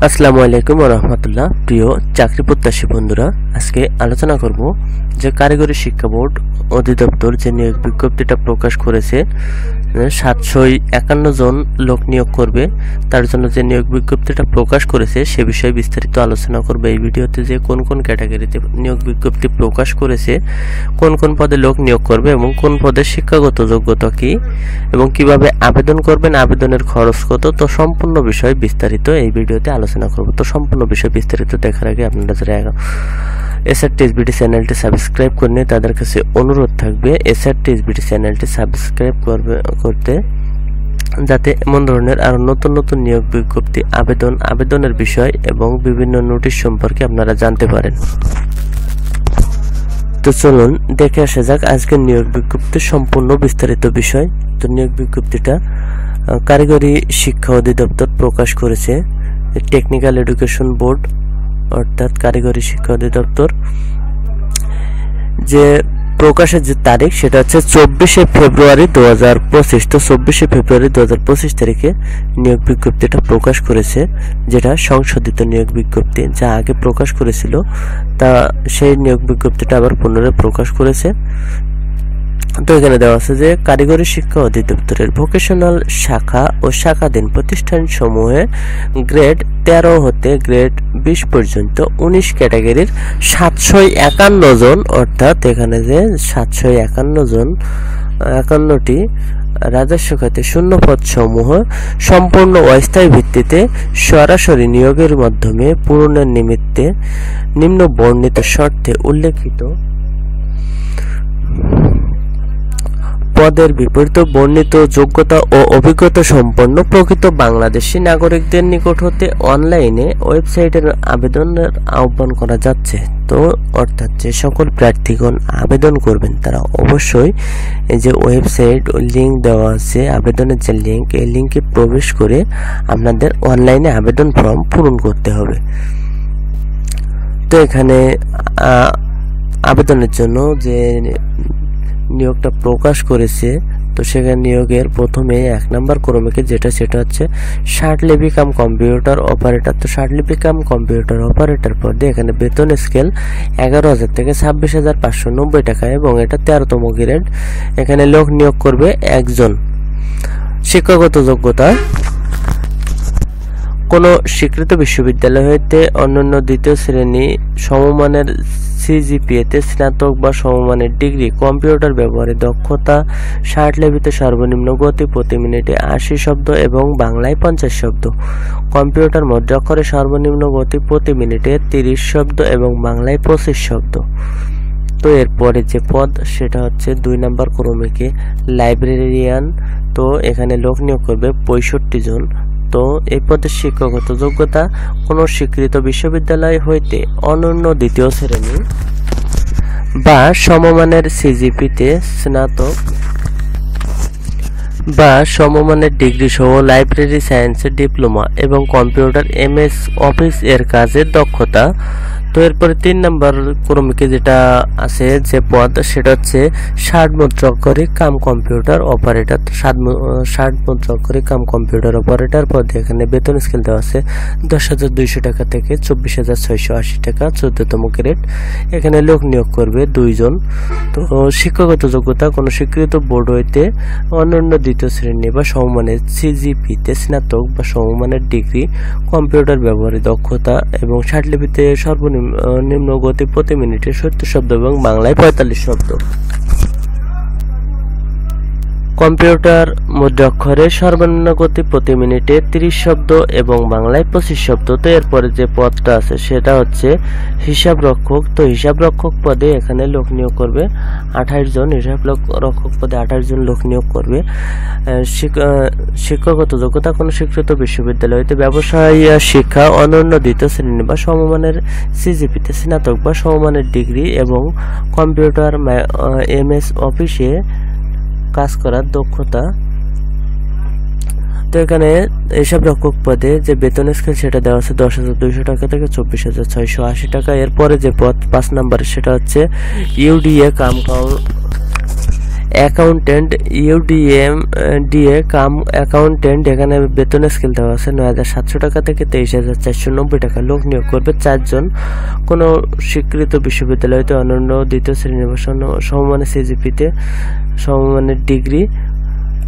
আসসালামু আলাইকুম ওয়া রাহমাতুল্লাহ। প্রিয় চাকরি প্রত্যাশী বন্ধুরা, আজকে আলোচনা করব যে কারিগরি শিক্ষা বোর্ড অধিদপ্তর যে নিয়োগ বিজ্ঞপ্তিটা প্রকাশ করেছে 751 জন লোক নিয়োগ করবে, তার জন্য যে নিয়োগ বিজ্ঞপ্তিটা প্রকাশ করেছে সে বিষয়ে বিস্তারিত আলোচনা করব এই ভিডিওতে। যে কোন কোন ক্যাটাগরিতে নিয়োগ বিজ্ঞপ্তি প্রকাশ করেছে, কোন কোন পদে লোক নিয়োগ করবে এবং কোন পদের শিক্ষাগত যোগ্যতা কি এবং কিভাবে আবেদন করবেন, আবেদনের খরচ কত, তো সম্পূর্ণ বিষয় বিস্তারিত এই ভিডিওতে আলোচনা করব। তো সম্পূর্ণ বিষয় বিস্তারিত দেখার আগে আপনারা যারা SRTSBD চ্যানেলটি সাবস্ক্রাইব করেন তাদের কাছে অনুরোধ থাকবে SRTSBD চ্যানেলটি সাবস্ক্রাইব করতে, যাতে এমন ধরনের আরো নতুন নতুন নিয়োগ বিজ্ঞপ্তি, আবেদনের বিষয় এবং বিভিন্ন নোটিশ সম্পর্কে আপনারা জানতে পারেন। তো চলুন দেখে আসা যাক আজকের নিয়োগ বিজ্ঞপ্তির সম্পূর্ণ বিস্তারিত বিষয়। তো নিয়োগ বিজ্ঞপ্তিটা কারিগরি শিক্ষা অধিদপ্তর প্রকাশ করেছে, টেকনিক্যাল এডুকেশন বোর্ড অর্থাৎ কারিগরি শিক্ষা অধিদপ্তর। যে প্রকাশের যে তারিখ সেটা হচ্ছে 24শে ফেব্রুয়ারি 2025। তো 24শে ফেব্রুয়ারি 2025 তারিখে নিয়োগ বিজ্ঞপ্তিটা প্রকাশ করেছে, যেটা সংশোধিত নিয়োগ বিজ্ঞপ্তি। যা আগে প্রকাশ করেছিল তা সেই নিয়োগ বিজ্ঞপ্তিটা আবার পুনরায় প্রকাশ করেছে। তো এখানে দেওয়া আছে যে কারিগরি শিক্ষা অধিদপ্তরের ভোকেশনাল শাখা ও শাখাধীন প্রতিষ্ঠান সমূহে গ্রেড 13 হতে গ্রেড 20 পর্যন্ত 19 ক্যাটাগরির 751 জন, অর্থাৎ এখানে যে 751টি রাজস্ব খাতে শূন্য পদ সমূহ সম্পূর্ণ অস্থায়ী ভিত্তিতে সরাসরি নিয়োগের মাধ্যমে পূরণের নিমিত্তে নিম্ন বর্ণিত শর্তে উল্লেখিত পদের বিপরীত বর্ণিত যোগ্যতা ও অভিজ্ঞতা সম্পন্ন প্রকৃত বাংলাদেশী নাগরিকদের নিকট হতে অনলাইনে ওয়েবসাইটের আবেদনের আহ্বান করা যাচ্ছে। তো অর্থাৎ যে সকল প্রার্থীগণ আবেদন করবেন তারা অবশ্যই এই যে ওয়েবসাইট লিঙ্ক দেওয়া আছে, আবেদনের যে লিঙ্ক, এই লিঙ্কে প্রবেশ করে আপনাদের অনলাইনে আবেদন ফর্ম পূরণ করতে হবে। তো এখানে আবেদনের জন্য যে নিয়োগটা প্রকাশ করেছে, তো সেখানে নিয়োগের প্রথমে 1 নম্বর ক্রমিকে সেটা হচ্ছে শার্টলিপি কাম কম্পিউটার অপারেটর। তো শার্টলিপি কাম কম্পিউটার অপারেটর পদে এখানে বেতন স্কেল 11,000 থেকে 26,590 টাকা এবং এটা 13তম গ্রেড। এখানে লোক নিয়োগ করবে 1 জন। শিক্ষাগত যোগ্যতা কোনো স্বীকৃত বিশ্ববিদ্যালয় হইতে অন্যান্য দ্বিতীয় শ্রেণী সমমানের CGPA-তে স্নাতক বা সমমানের ডিগ্রি, কম্পিউটার ব্যবহারে দক্ষতা, শার্টলিপিতে সর্বনিম্ন গতি প্রতি মিনিটে 80 শব্দ এবং বাংলায় 50 শব্দ, কম্পিউটার মুদ্রাক্ষরে সর্বনিম্ন গতি প্রতি মিনিটে 30 শব্দ এবং বাংলায় 25 শব্দ। তো এরপরে যে পদ সেটা হচ্ছে 2 নম্বর ক্রমিকে লাইব্রেরিয়ান। তো এখানে লোক নিয়োগ করবে 65 জন। তো এই পদের শিক্ষাগত যোগ্যতা কোনো স্বীকৃত বিশ্ববিদ্যালয় হইতে অনন্য দ্বিতীয় শ্রেণী বা সমমানের CGPA-তে স্নাতক বা সমমানের ডিগ্রি সহ লাইব্রেরি সায়েন্সের ডিপ্লোমা এবং কম্পিউটার MS অফিস এর কাজের দক্ষতা। তো এরপরে 3 নম্বর ক্রমিকে যেটা আছে যে পদ সেটা হচ্ছে 60 মুদ্রাক্ষরিক কাম কম্পিউটার অপারেটর। 60 মুদ্রাক্ষরিক কাম কম্পিউটার অপারেটর পদে এখানে বেতন স্কেল দেওয়া আছে 10,200 টাকা থেকে 24,680 টাকা, 14তম গ্রেড। এখানে লোক নিয়োগ করবে 2 জন। তো শিক্ষাগত যোগ্যতা কোনো স্বীকৃত বোর্ড হইতে অন্যান্য দ্বিতীয় শ্রেণী বা সমমানের CGPA-তে স্নাতক বা সমমানের ডিগ্রি, কম্পিউটার ব্যবহারে দক্ষতা এবং শার্টলিপিতে সর্বনিম্ন গতি প্রতি মিনিটে 70 শব্দ এবং বাংলায় 45 শব্দ, কম্পিউটার মুদ্রাক্ষরে সর্বনিম্ন গতি প্রতি মিনিটে 30 শব্দ এবং বাংলায় 25 শব্দ। তো এরপরে যে পদটা আছে সেটা হচ্ছে হিসাব রক্ষক। তো হিসাব রক্ষক পদে এখানে লোক নিয়োগ করবে 28 জন। হিসাব রক্ষক পদে 28 জন লোক নিয়োগ করবে। শিক্ষাগত যোগ্যতা কোনো স্বীকৃত বিশ্ববিদ্যালয় হইতে ব্যবসায় শিক্ষা অনন্য দ্বিতীয় শ্রেণী বা সমমানের CGPA-তে স্নাতক বা সমমানের ডিগ্রি এবং কম্পিউটার MS অফিসে কাজ করার দক্ষতা। তো এখানে হিসাব রক্ষক পদে যে বেতন স্কেল সেটা দেওয়া আছে 10,200 টাকা থেকে 24,680 টাকা। এরপরে যে পদ 5 নম্বরে সেটা হচ্ছে UDA কাম অ্যাকাউন্টেন্ট ইউডিএ কাম অ্যাকাউন্টেন্ট, এখানে বেতন স্কেল দেওয়া আছে ৯,৭০০ টাকা থেকে ২৩,৪৯০ টাকা। লোক নিয়োগ করবে 4 জন। কোনো স্বীকৃত বিশ্ববিদ্যালয় হতে অনন্য দ্বিতীয় শ্রেণীর সমমানের সিজিপিতে সমমানের ডিগ্রি।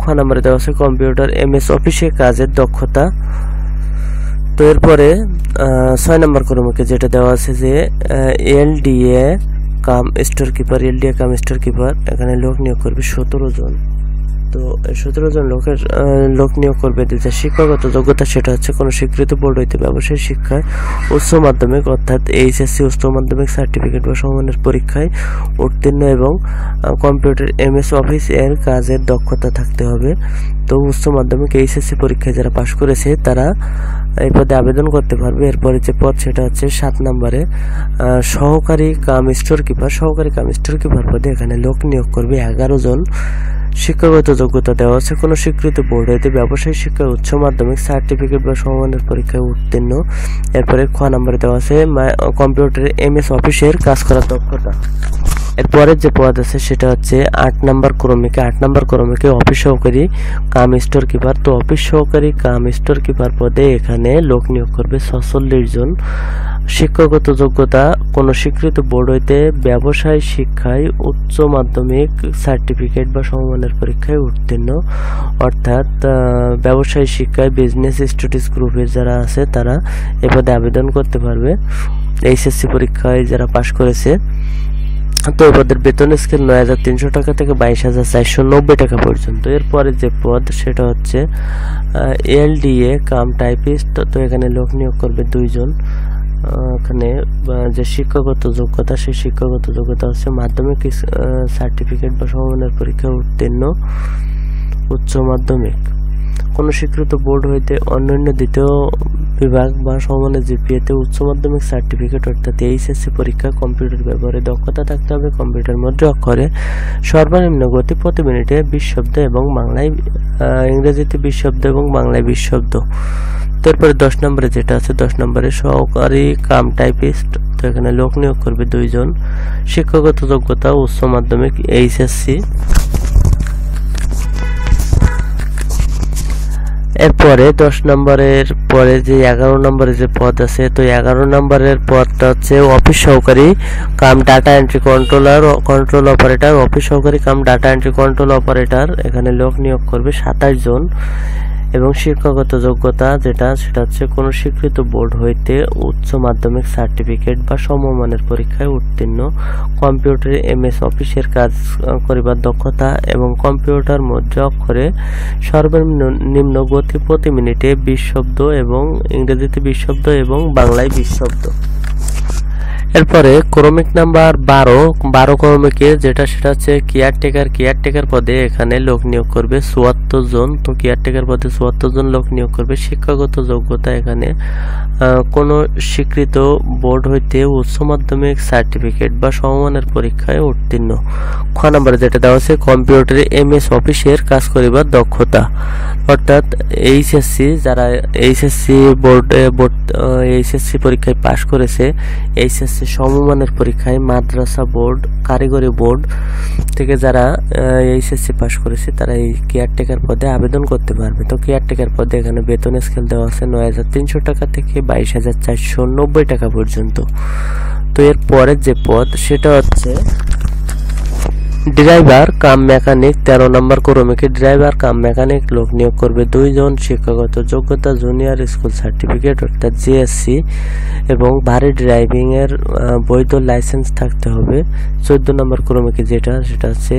খ নম্বরে দেওয়া আছে কম্পিউটার MS অফিসে কাজের দক্ষতা। তো এরপরে ৬ নম্বর ক্রমিকে যেটা দেওয়া আছে যে LDA কাম স্টোর কিপার, এখানে লোক নিয়োগ করবে 17 জন। তো 17 জন লোক নিয়োগ করবে। যে শিক্ষাগত যোগ্যতা সেটা হচ্ছে কোনো স্বীকৃত বোর্ড হইতে ব্যবসায়িক শিক্ষায় উচ্চ মাধ্যমিক অর্থাৎ HSC উচ্চ মাধ্যমিক সার্টিফিকেট বা সমমানের পরীক্ষায় উত্তীর্ণ এবং কম্পিউটার MS অফিস এর কাজের দক্ষতা থাকতে হবে। তো উচ্চ মাধ্যমিক HSC পরীক্ষায় যারা পাশ করেছে তারা এই পদে আবেদন করতে পারবে। এরপরে যে পদ সেটা হচ্ছে 7 নম্বরে সহকারী কাম স্টোর কিপার পদে এখানে লোক নিয়োগ করবে 11 জন। শিক্ষাগত যোগ্যতা দেওয়া আছে কোনো স্বীকৃত বোর্ড হইতে ব্যবসায়িক শিক্ষায় উচ্চ মাধ্যমিক সার্টিফিকেট বা সমমানের পরীক্ষায় উত্তীর্ণ। এরপরে খ নম্বরে দেওয়া আছে কম্পিউটারে MS অফিসের কাজ করার দক্ষতা। এরপরে যে পদ আছে সেটা হচ্ছে 8 নম্বর ক্রমিকে অফিস সহকারী কাম স্টোর কিপার। তো অফিস সহকারী কাম স্টোর কিপার পদে এখানে লোক নিয়োগ করবে 46 জন। শিক্ষাগত যোগ্যতা কোনো স্বীকৃত বোর্ড হইতে ব্যবসায় শিক্ষায় উচ্চ মাধ্যমিক সার্টিফিকেট বা সমমানের পরীক্ষায় উত্তীর্ণ, অর্থাৎ ব্যবসায় শিক্ষায় বিজনেস স্টাডিজ গ্রুপের যারা আছে তারা এ পদে আবেদন করতে পারবে HSC পরীক্ষায় যারা পাশ করেছে। তো এই পদের বেতন স্কেল ৯,৩০০ টাকা থেকে ২২,৪৯০ টাকা পর্যন্ত। এরপরে যে পদ সেটা হচ্ছে LDA কাম টাইপিস্ট। তো এখানে লোক নিয়োগ করবে 2 জন। এখানে যে শিক্ষাগত যোগ্যতা সেই শিক্ষাগত যোগ্যতা হচ্ছে মাধ্যমিক সার্টিফিকেট বা সমমানের পরীক্ষায় উত্তীর্ণ উচ্চ মাধ্যমিক কোনো স্বীকৃত বোর্ড হইতে অন্যান্য দ্বিতীয় বিভাগ বা সমমানের জিপিএতে উচ্চ মাধ্যমিক সার্টিফিকেট অর্থাৎ HSC পরীক্ষা। কম্পিউটার ব্যবহারে দক্ষতা থাকতে হবে। কম্পিউটার মুদ্রা অক্ষরে সর্বনিম্ন গতি প্রতি মিনিটে 20 শব্দ এবং বাংলায় ইংরেজিতে 20 শব্দ এবং বাংলায় 20 শব্দ। তারপরে 10 নম্বরে যেটা আছে 10 নম্বরে সহকারী কাম টাইপিস্ট। তো এখানে লোক নিয়োগ করবে 2 জন। শিক্ষাগত যোগ্যতা উচ্চ মাধ্যমিক HSC। এরপরে 10 নম্বরের পরে যে 11 নম্বরে যে পদ আছে, তো 11 নম্বরের পদটা হচ্ছে অফিস সহকারী cum data entry control operator. Office সহকারী cum data entry control operator এখানে লোক নিয়োগ করবে 27 জন। এবং শিক্ষাগত যোগ্যতা যেটা সেটা হচ্ছে কোনো স্বীকৃত বোর্ড হইতে উচ্চ মাধ্যমিক সার্টিফিকেট বা সমমানের পরীক্ষায় উত্তীর্ণ, কম্পিউটারে MS অফিসের কাজ করিবার দক্ষতা এবং কম্পিউটার মুদ্রা অক্ষরে সর্বনিম্ন গতি প্রতি মিনিটে 20 শব্দ এবং ইংরেজিতে 20 শব্দ এবং বাংলায় 20 শব্দ। এরপরে ক্রমিক নাম্বার 12 ক্রমিকে যেটা সেটা হচ্ছে কেয়ারটেকার পদে এখানে লোক নিয়োগ করবে 74 জন। তো কেয়ারটেকার পদে 74 জন লোক নিয়োগ করবে। শিক্ষাগত যোগ্যতা এখানে কোনো স্বীকৃত বোর্ড হইতে উচ্চ মাধ্যমিক সার্টিফিকেট বা সমমানের পরীক্ষায় উত্তীর্ণ। খ নম্বরে যেটা দেওয়া আছে কম্পিউটারে MS অফিসের কাজ করিবার দক্ষতা, অর্থাৎ যারা HSC পরীক্ষায় পাশ করেছে, HSC সমমানের পরীক্ষায় মাদ্রাসা বোর্ড কারিগরি বোর্ড থেকে যারা HSC পাশ করেছে তারা এই কেয়ারটেকার পদে আবেদন করতে পারবে। তো কেয়ারটেকার পদে এখানে বেতন স্কেল দেওয়া আছে ৯,৩০০ টাকা থেকে ২২,৪৯০ টাকা পর্যন্ত। তো এর পরের যে পদ সেটা হচ্ছে ড্রাইভার কাম মেকানিক। 13 নম্বর ক্রমিকে ড্রাইভার কাম মেকানিক লোক নিয়োগ করবে 2 জন। শিক্ষাগত যোগ্যতা জুনিয়র স্কুল সার্টিফিকেট অর্থাৎ JSC এবং ভারী ড্রাইভিং এর বৈধ লাইসেন্স থাকতে হবে। 14 নম্বর ক্রমিকে যেটা সেটা হচ্ছে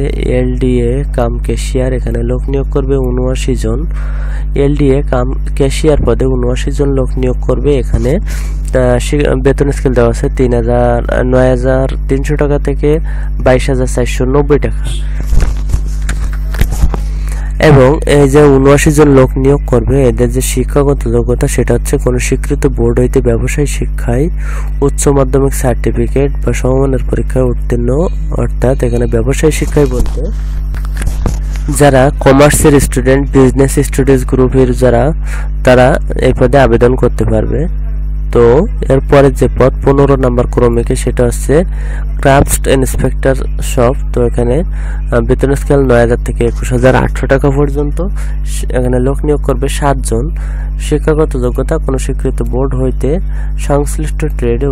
LDA কাম ক্যাশিয়ার। এখানে লোক নিয়োগ করবে 79 জন। LDA কাম ক্যাশিয়ার পদে 79 জন লোক নিয়োগ করবে। এখানে বেতন স্কেল দেওয়া আছে 9,300 টাকা থেকে 22,490 টাকা। এবং এই যে 79 জন লোক নিয়োগ করবে এদের যে শিক্ষাগত যোগ্যতা সেটা হচ্ছে কোনো স্বীকৃত বোর্ড হইতে ব্যবসায় শিক্ষায় উচ্চ মাধ্যমিক সার্টিফিকেট বা সমমানের পরীক্ষায় উত্তীর্ণ, অর্থাৎ এখানে ব্যবসায় শিক্ষায় বলতে যারা কমার্সের স্টুডেন্ট বিজনেস স্টাডিজ গ্রুপের যারা তারা এই পদে আবেদন করতে পারবে। তো এরপরে যে পদ 15 নম্বর ক্রমিকে সেটা হচ্ছে ক্রাফট ইন্সপেক্টর শপ। তো এখানে বেতন স্কেল 9000 থেকে 21800 টাকা পর্যন্ত। এখানে লোক নিয়োগ করবে 7 জন। শিক্ষাগত যোগ্যতা কোনো স্বীকৃত বোর্ড হইতে সংশ্লিষ্ট ট্রেডে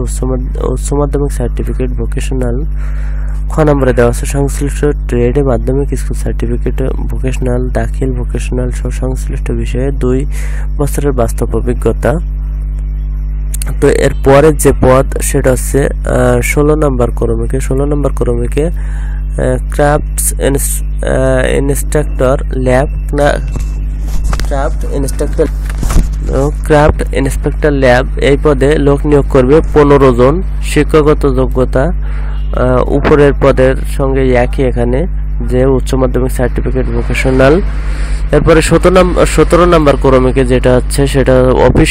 উচ্চ মাধ্যমিক সার্টিফিকেট ভোকেশনাল। খ নম্বরে দেওয়া আছে সংশ্লিষ্ট ট্রেডে মাধ্যমিক স্কুল সার্টিফিকেট ভোকেশনাল দাখিল ভোকেশনাল সংশ্লিষ্ট বিষয়ে 2 বছরের বাস্তব অভিজ্ঞতা। তো এরপরে যে পদ সেটা হচ্ছে 16 নম্বর ক্রমিকে craft instructor lab craft inspector lab. এই পদে লোক নিয়োগ করবে 15 জন। শিক্ষাগত যোগ্যতা উপরের পদের সঙ্গে একই, এখানে যে উচ্চ মাধ্যমিক সার্টিফিকেট ভোকেশনাল। এরপরে 17 নম্বর ক্রমিকে যেটা হচ্ছে সেটা অফিস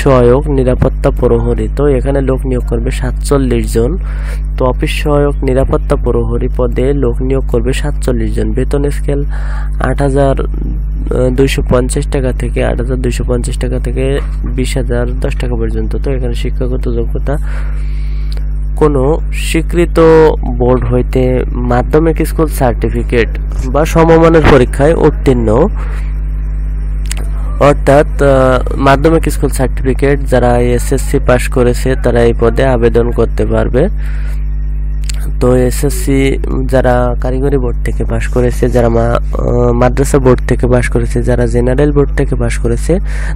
সহায়ক নিরাপত্তা প্রহরী। তো এখানে লোক নিয়োগ করবে 47 জন। তো অফিস সহায়ক নিরাপত্তা প্রহরী পদে লোক নিয়োগ করবে 47 জন। বেতন স্কেল 8250 টাকা থেকে 20,010 টাকা পর্যন্ত। তো এখানে শিক্ষাগত যোগ্যতা কোনো স্বীকৃত বোর্ড হইতে মাধ্যমিক স্কুল সার্টিফিকেট বা সমমানের পরীক্ষায় উত্তীর্ণ, অর্থাৎ মাধ্যমিক স্কুল সার্টিফিকেট যারা এসএসসি পাস করেছে তারা এই পদে আবেদন করতে পারবে। তো এসএসসি যারা কারিগরি বোর্ড থেকে পাস করেছে, যারা মাদ্রাসা বোর্ড থেকে পাস করেছে, যারা জেনারেল বোর্ড থেকে পাস করেছে,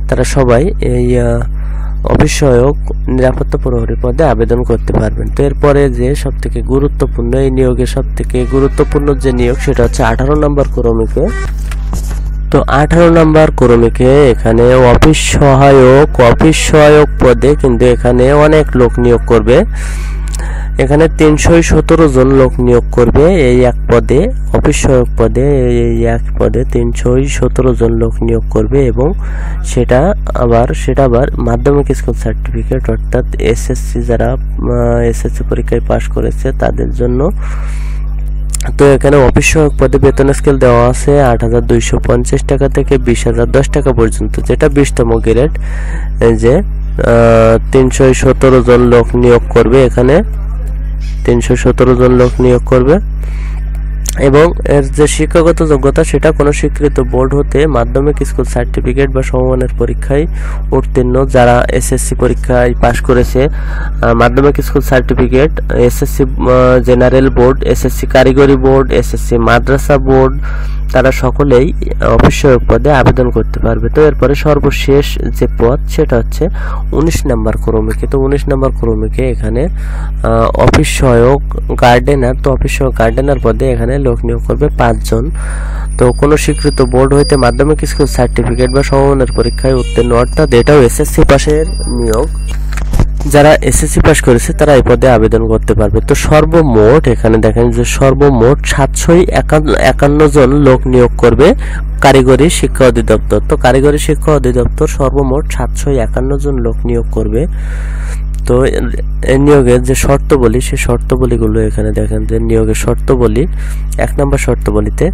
তারা সবাই এই অফিস সহায়ক নিরাপত্তা প্রহরী পদে আবেদন করতে পারবেন। তো এরপরে যে সবথেকে গুরুত্বপূর্ণ এই নিয়োগে সবথেকে গুরুত্বপূর্ণ যে নিয়োগ সেটা হচ্ছে 18 নম্বর ক্রমিকে। তো 18 নম্বর ক্রমিকে এখানে অফিস সহায়ক পদে কিন্তু এখানে অনেক লোক নিয়োগ করবে। এখানে 317 জন লোক নিয়োগ করবে এই এক পদে। অফিস সহায়ক পদে এই এক পদে 317 জন লোক নিয়োগ করবে এবং সেটা আবার মাধ্যমিক স্কুল সার্টিফিকেট অর্থাৎ এসএসসি যারা এসএসসি পরীক্ষায় পাশ করেছে তাদের জন্য। তো এখানে অফিস সহায়ক পদে বেতন স্কেল দেওয়া আছে 8,250 টাকা থেকে 20,010 টাকা পর্যন্ত, যেটা 20তম গ্রেড। যে 317 জন লোক নিয়োগ করবে, এখানে 317 জন লোক নিয়োগ করবে এবং এর যে শিক্ষাগত যোগ্যতা সেটা কোনো স্বীকৃত বোর্ড হতে মাধ্যমিক স্কুল সার্টিফিকেট বা সমমানের পরীক্ষায় উত্তীর্ণ, যারা এসএসসি পরীক্ষায় পাশ করেছে, মাধ্যমিক school certificate, SSC general board, SSC কারিগরি বোর্ড, এসএসসি মাদ্রাসা বোর্ড, তারা সকলেই অফিস সহায়ক পদে আবেদন করতে পারবে। তো এরপরে সর্বশেষ যে পদ সেটা হচ্ছে 19 নম্বর ক্রমিকে। তো 19 নম্বর ক্রমিকে এখানে অফিস সহায়ক গার্ডেনার। তো অফিস সহায়ক গার্ডেনার পদে এখানে লোক নিয়োগ করবে 5 জন। তো কোনো স্বীকৃত বোর্ড হইতে মাধ্যমিক স্কুল সার্টিফিকেট বা সমমানের পরীক্ষায় উত্তীর্ণ, অর্থাৎ এটাও এসএসসি পাশের নিয়োগ। যারা এসএসসি পাস করেছে তারা এই পদে আবেদন করতে পারবে। তো সর্বমোট এখানে দেখেন যে সর্বমোট 751 জন লোক নিয়োগ করবে কারিগরি শিক্ষা অধিদপ্তর। তো কারিগরি শিক্ষা অধিদপ্তর সর্বমোট 751 জন লোক নিয়োগ করবে। তো নিয়োগের যে শর্তাবলী সেই শর্তাবলীগুলো এখানে দেখেন যে নিয়োগের শর্তাবলী 1 নম্বর শর্তাবলীতে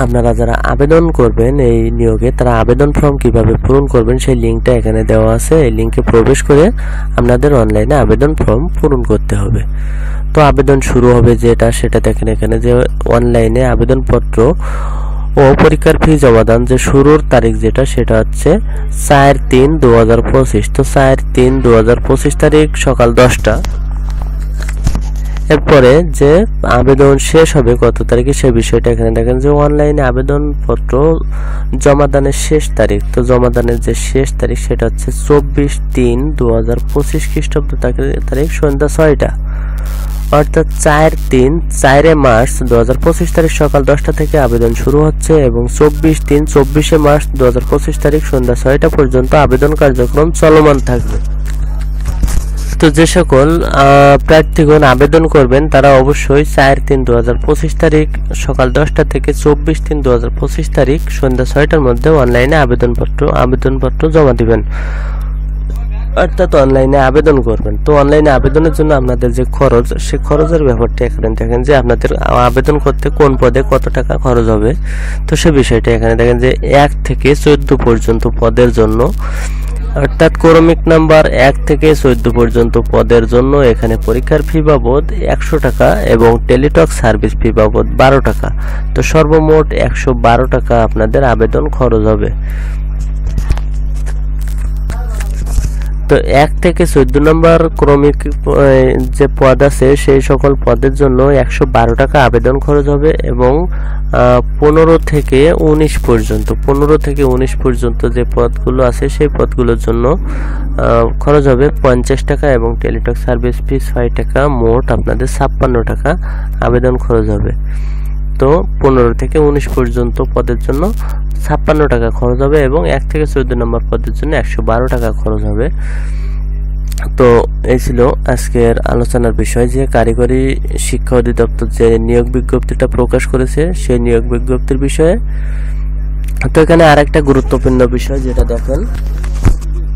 আপনারা যারা আবেদন করবেন এই নিয়োগে তারা আবেদন ফর্ম কিভাবে পূরণ করবেন সেই লিঙ্কটা এখানে দেওয়া আছে। এই লিঙ্কে প্রবেশ করে আপনাদের অনলাইনে আবেদন ফর্ম পূরণ করতে হবে। তো আবেদন শুরু হবে যেটা সেটা দেখেন এখানে যে অনলাইনে আবেদনপত্র ও পরীক্ষার ফি জমাদান যে শুরুর তারিখ যেটা সেটা হচ্ছে 4/3/2025। তো 4/3/2025 তারিখ সকাল 10টা। এরপরে যে আবেদন শেষ হবে কত তারিখে সেই বিষয়টা এখানে দেখেন যে অনলাইনে আবেদনপত্র জমাদানের শেষ তারিখ। তো জমাদানের যে শেষ তারিখ সেটা হচ্ছে 24/3/2025 খ্রিস্টাব্দ তারিখ সন্ধ্যা 6টা, অর্থাৎ 4 মার্চ 2025 তারিখ সকাল 10টা থেকে আবেদন শুরু হচ্ছে এবং 24 মার্চ 2025 তারিখ সন্ধ্যা 6টা পর্যন্ত আবেদন কার্যক্রম চলমান থাকবে। তো যে সকল প্রার্থীগণ আবেদন করবেন তারা অবশ্যই 4/3/2025 তারিখ সকাল 10টা থেকে 24/3/2025 তারিখ সন্ধ্যা 6টার মধ্যে অনলাইনে আবেদনপত্র জমা দিবেন, অর্থাৎ অনলাইনে আবেদন করবেন। তো অনলাইনে আবেদনের জন্য আপনাদের যে খরচ সেই খরচের ব্যাপারটা এখানে দেখেন যে আপনাদের আবেদন করতে কোন পদে কত টাকা খরচ হবে। তো সে বিষয়টা এখানে দেখেন যে 1 থেকে 14 পর্যন্ত পদের জন্য অর্থাৎ ক্রমিক নাম্বার 1 থেকে 14 পর্যন্ত পদের জন্য এখানে পরীক্ষার ফি বাবদ 100 টাকা এবং টেলিটক সার্ভিস ফি বাবদ 12 টাকা। তো সর্বমোট 112 টাকা আপনাদের আবেদন খরচ হবে। তো 1 থেকে 14 নম্বর ক্রমিক যে পদ আছে সেই সকল পদের জন্য 112 টাকা আবেদন খরচ হবে এবং 15 থেকে 19 পর্যন্ত যে পদগুলো আছে সেই পদগুলোর জন্য খরচ হবে 50 টাকা এবং টেলিটক সার্ভিস ফি 6 টাকা। মোট আপনাদের 56 টাকা আবেদন খরচ হবে। তো 15 থেকে 19 পর্যন্ত পদের জন্য 56 টাকা খরচ হবে এবং 1 থেকে 14 নম্বর পদের জন্য 112 টাকা খরচ হবে। তো এই ছিল আজকের আলোচনার বিষয় যে কারিগরি শিক্ষা অধিদপ্তর যে নিয়োগ বিজ্ঞপ্তিটা প্রকাশ করেছে সেই নিয়োগ বিজ্ঞপ্তির বিষয়ে। তো এখানে আরেকটা গুরুত্বপূর্ণ বিষয় যেটা দেখেন,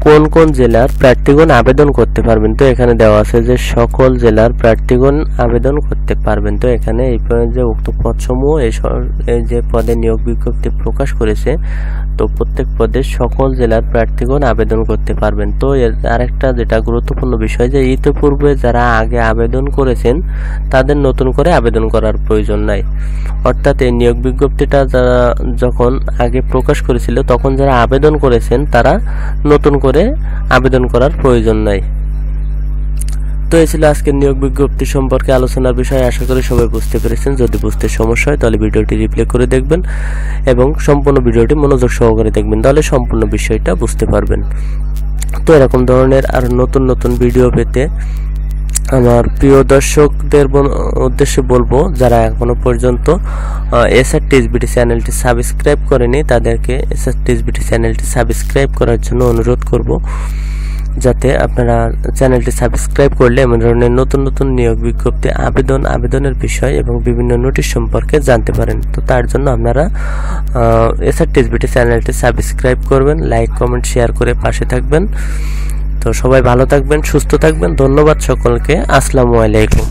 কোন কোন জেলার প্রার্থীগণ আবেদন করতে পারবেন। তো এখানে দেওয়া আছে যে সকল জেলার প্রার্থীগণ আবেদন করতে পারবেন। তো এখানে এই যে উক্ত পদসমূহ এই যে পদে নিয়োগ বিজ্ঞপ্তি প্রকাশ করেছে, তো প্রত্যেক পদে সকল জেলার প্রার্থীগণ আবেদন করতে পারবেন। তো আরেকটা যেটা গুরুত্বপূর্ণ বিষয় যে ইতিপূর্বে যারা আগে আবেদন করেছেন তাদের নতুন করে আবেদন করার প্রয়োজন নাই। অর্থাৎ এই নিয়োগ বিজ্ঞপ্তিটা যারা যখন আগে প্রকাশ করেছিল তখন যারা আবেদন করেছেন তারা নতুন করে আবেদন করার প্রয়োজন নাই। তো এই ছিল আজকের নিয়োগ বিজ্ঞপ্তি সম্পর্কে আলোচনার বিষয়। আশা করি সবাই বুঝতে পেরেছেন। যদি বুঝতে সমস্যা হয় তাহলে ভিডিওটি রিপ্লে করে দেখবেন এবং সম্পূর্ণ ভিডিওটি মনোযোগ সহকারে দেখবেন, তাহলে সম্পূর্ণ বিষয়টা বুঝতে পারবেন। তো এরকম ধরনের আর নতুন নতুন ভিডিও পেতে আমার প্রিয় দর্শকদের উদ্দেশ্যে বলবো, যারা এখনো পর্যন্ত SRTSBT চ্যানেলটি সাবস্ক্রাইব করেনি তাদেরকে SRTSBT চ্যানেলটি সাবস্ক্রাইব করার জন্য অনুরোধ করব, যাতে আপনারা চ্যানেলটি সাবস্ক্রাইব করলে এমন ধরনের নতুন নতুন নিয়োগ বিজ্ঞপ্তি আবেদনের বিষয় এবং বিভিন্ন নোটিশ সম্পর্কে জানতে পারেন। তো তার জন্য আপনারা SRTSBT চ্যানেলটি সাবস্ক্রাইব করবেন, লাইক কমেন্ট শেয়ার করে পাশে থাকবেন। তো সবাই ভালো থাকবেন, সুস্থ থাকবেন। ধন্যবাদ সকলকে। আসসালামু আলাইকুম।